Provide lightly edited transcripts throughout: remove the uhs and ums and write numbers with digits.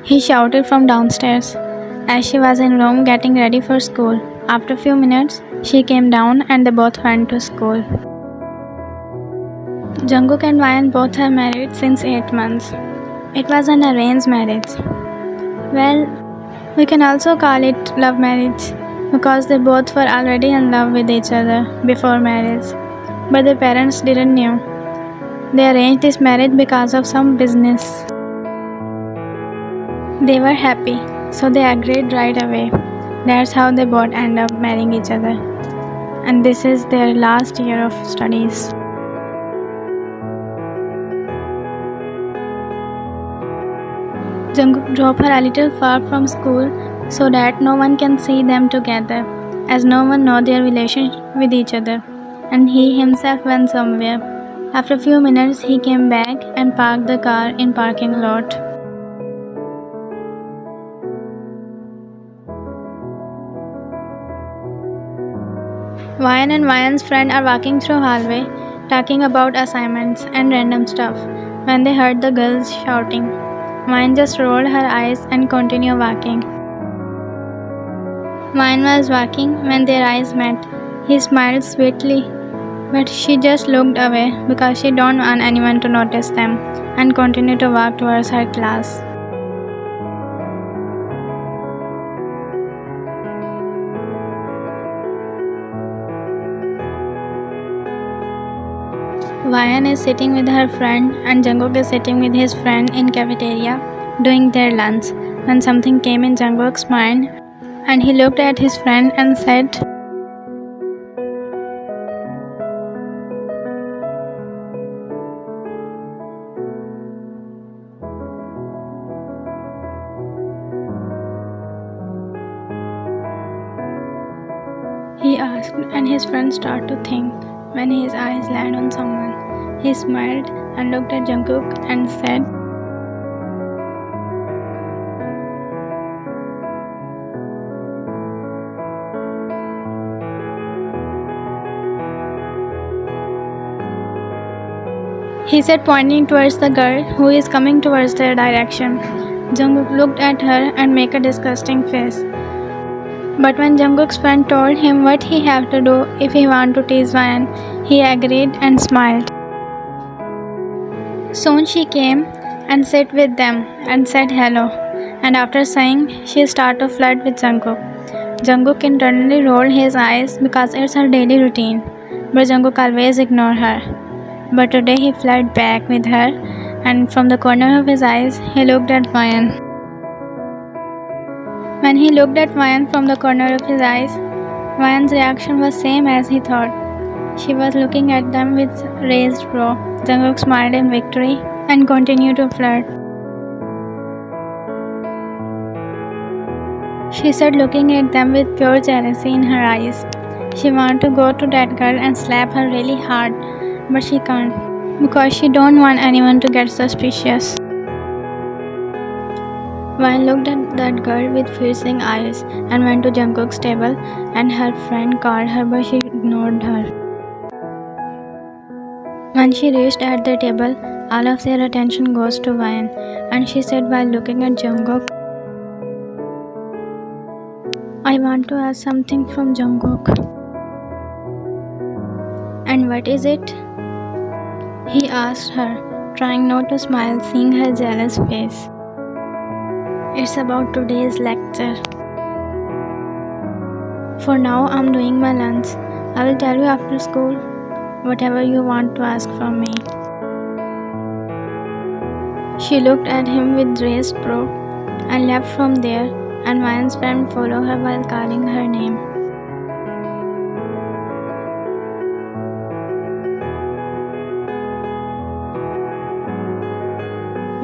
he shouted from downstairs, as she was in room getting ready for school. After a few minutes, she came down and they both went to school. Jungkook and Ryan both are married since 8 months. It was an arranged marriage. Well, we can also call it love marriage because they both were already in love with each other before marriage. But their parents didn't know. They arranged this marriage because of some business. They were happy, so they agreed right away. That's how they both end up marrying each other. And this is their last year of studies. Jungkook dropped her a little far from school so that no one can see them together, as no one knows their relationship with each other, and he himself went somewhere. After a few minutes, he came back and parked the car in parking lot. Ryan and Ryan's friend are walking through hallway, talking about assignments and random stuff, when they heard the girls shouting. Ryan just rolled her eyes and continued walking. Ryan was walking when their eyes met. He smiled sweetly, but she just looked away because she don't want anyone to notice them and continued to walk towards her class. Ryan is sitting with her friend and Jungkook is sitting with his friend in cafeteria doing their lunch when something came in Jungkook's mind and he looked at his friend and said, he asked, and his friend started to think when his eyes landed on someone. He smiled and looked at Jungkook and said, he said, pointing towards the girl who is coming towards their direction. Jungkook looked at her and made a disgusting face. But when Jungkook's friend told him what he had to do if he wanted to tease Ryan, he agreed and smiled. Soon she came and sat with them and said hello, and after saying, she started to flirt with Jungkook. Jungkook internally rolled his eyes because it's her daily routine, but Jungkook always ignored her. But today he flirted back with her, and from the corner of his eyes, he looked at Ryan. When he looked at Ryan from the corner of his eyes, Ryan's reaction was same as he thought. She was looking at them with raised brow. Jungkook smiled in victory and continued to flirt. She said, looking at them with pure jealousy in her eyes. She wanted to go to that girl and slap her really hard, but she can't because she don't want anyone to get suspicious. Ryan looked at that girl with piercing eyes and went to Jungkook's table, and her friend called her but she ignored her. When she reached at the table, all of their attention goes to Ryan, and she said while looking at Jungkook, I want to ask something from Jungkook. And what is it? He asked her, trying not to smile seeing her jealous face. It's about today's lecture. For now, I'm doing my lunch. I will tell you after school whatever you want to ask from me. She looked at him with raised brow and left from there, and Ryan's friend followed her while calling her name.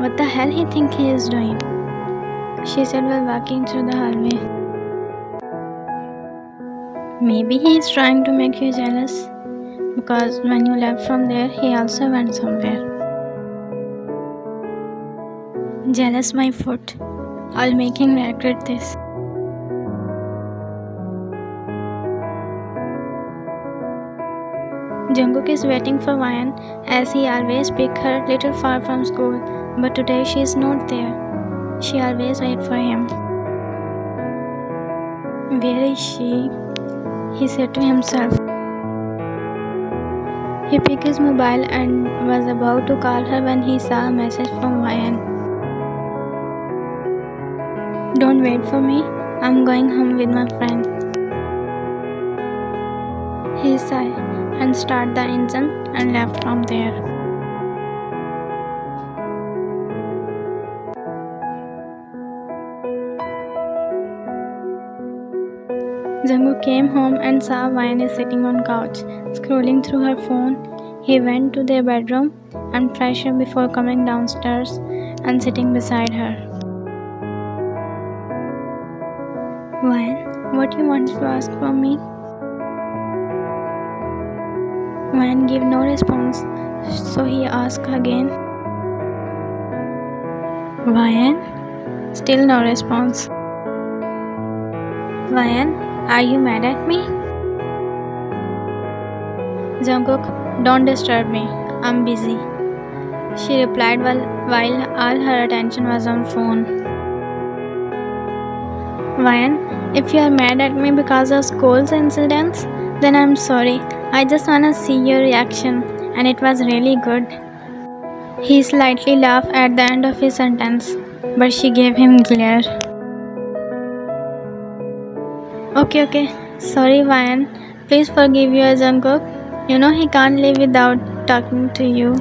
What the hell he think he is doing? She said while walking through the hallway. Maybe he is trying to make you jealous, because when you left from there, he also went somewhere. Jealous my foot. I'll make him regret this. Jungkook is waiting for Ryan as he always picks her little far from school, but today she is not there. She always waits for him. Where is she? He said to himself. He picked his mobile and was about to call her when he saw a message from Ryan. Don't wait for me. I'm going home with my friend. He sighed and started the engine and left from there. Jungkook came home and saw Ryan sitting on couch, scrolling through her phone. He went to their bedroom and freshed up before coming downstairs and sitting beside her. Ryan, what you want to ask from me? Ryan gave no response, so he asked again. Ryan? Still no response. Ryan, are you mad at me? Jungkook, don't disturb me. I'm busy. She replied while all her attention was on phone. Ryan, if you are mad at me because of school's incidents, then I'm sorry. I just wanna see your reaction, and it was really good. He slightly laughed at the end of his sentence, but she gave him glare. Okay. Sorry, Ryan. Please forgive your Jungkook. You know he can't live without talking to you.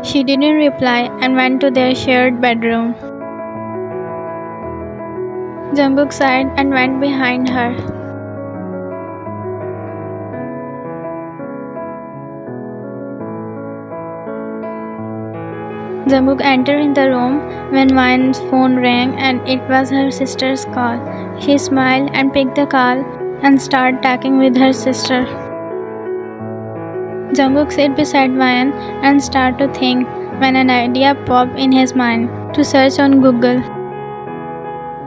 She didn't reply and went to their shared bedroom. Jungkook sighed and went behind her. Jungkook entered in the room when Ryan's phone rang and it was her sister's call. She smiled and picked the call and started talking with her sister. Jungkook sat beside Ryan and started to think when an idea popped in his mind to search on Google.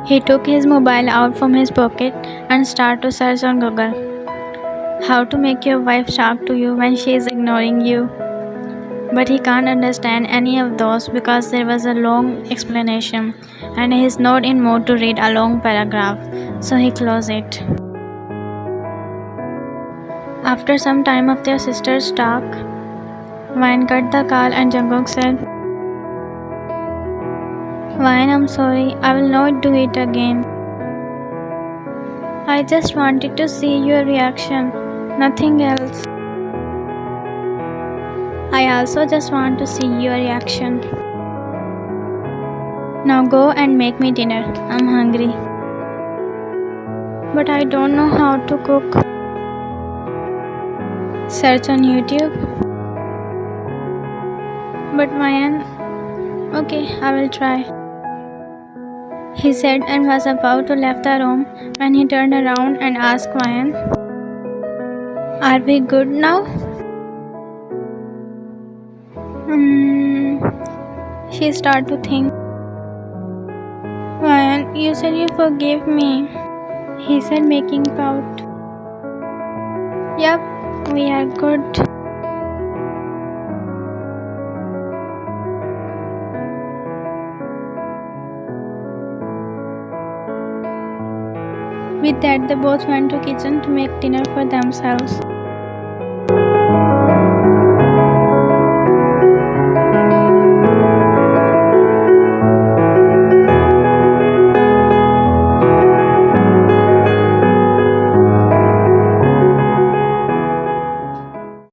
He took his mobile out from his pocket and started to search on Google. How to make your wife talk to you when she is ignoring you. But he can't understand any of those because there was a long explanation and he is not in mood to read a long paragraph, so he closed it. After some time of their sister's talk, Ryan cut the call and Jungkook said, Ryan, I'm sorry, I will not do it again. I just wanted to see your reaction, nothing else. I also just want to see your reaction. Now go and make me dinner. I'm hungry. But I don't know how to cook. Search on YouTube. But Ryan, okay, I will try. He said and was about to leave the room when he turned around and asked Ryan, Are we good now? She started to think. Ryan, you said you forgave me. He said, making pout. Yup, we are good. With that, they both went to kitchen to make dinner for themselves.